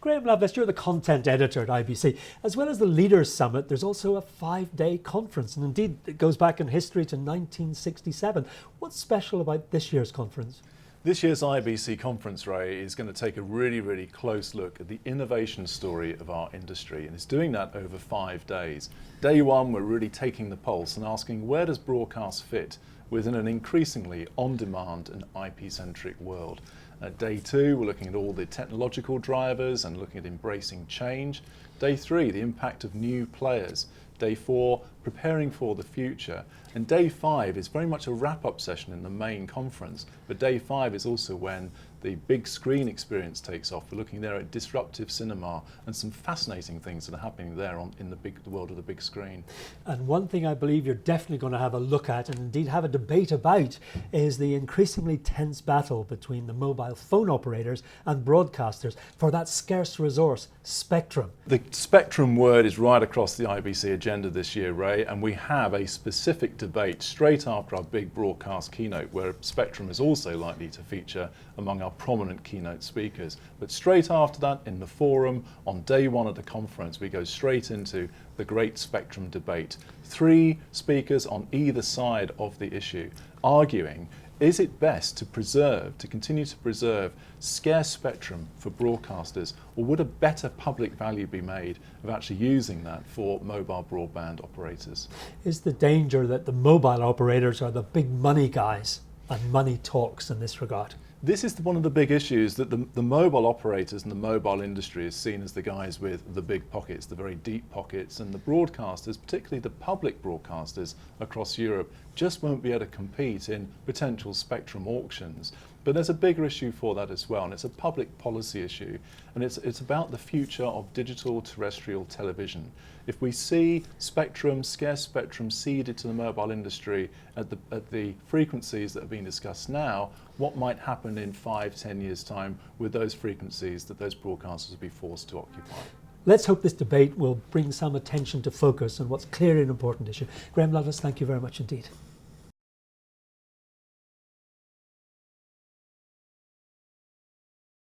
Graham Loveless, you're the content editor at IBC. As well as the Leaders Summit, there's also a 5-day conference, and indeed it goes back in history to 1967. What's special about this year's conference? This year's IBC conference, Ray, is going to take a really close look at the innovation story of our industry, and it's doing that over 5 days. Day one, we're really taking the pulse and asking, where does broadcast fit within an increasingly on-demand and IP-centric world? At day two, we're looking at all the technological drivers and looking at embracing change. Day three, the impact of new players. Day four, preparing for the future. And day five is very much a wrap-up session in the main conference. But day five is also when the big screen experience takes off. We're looking there at disruptive cinema and some fascinating things that are happening there in the world of the big screen. And one thing I believe you're definitely going to have a look at, and indeed have a debate about, is the increasingly tense battle between the mobile phone operators and broadcasters for that scarce resource, spectrum. The spectrum word is right across the IBC agenda this year, Ray, and we have a specific debate straight after our big broadcast keynote where spectrum is also likely to feature among our prominent keynote speakers. But straight after that, in the forum, on day one of the conference, we go straight into the great spectrum debate. 3 speakers on either side of the issue arguing, is it best to continue to preserve scarce spectrum for broadcasters, or would a better public value be made of actually using that for mobile broadband operators? Is the danger that the mobile operators are the big money guys and money talks in this regard? This is one of the big issues, that the mobile operators and the mobile industry is seen as the guys with the big pockets, the very deep pockets, and the broadcasters, particularly the public broadcasters across Europe, just won't be able to compete in potential spectrum auctions. But there's a bigger issue for that as well, and it's a public policy issue, and it's about the future of digital terrestrial television. If we see spectrum, scarce spectrum, ceded to the mobile industry at the frequencies that are being discussed now, what might happen in 5-10 years' time with those frequencies that those broadcasters will be forced to occupy? Let's hope this debate will bring some attention to focus on what's clearly an important issue. Graham Loveless, thank you very much indeed.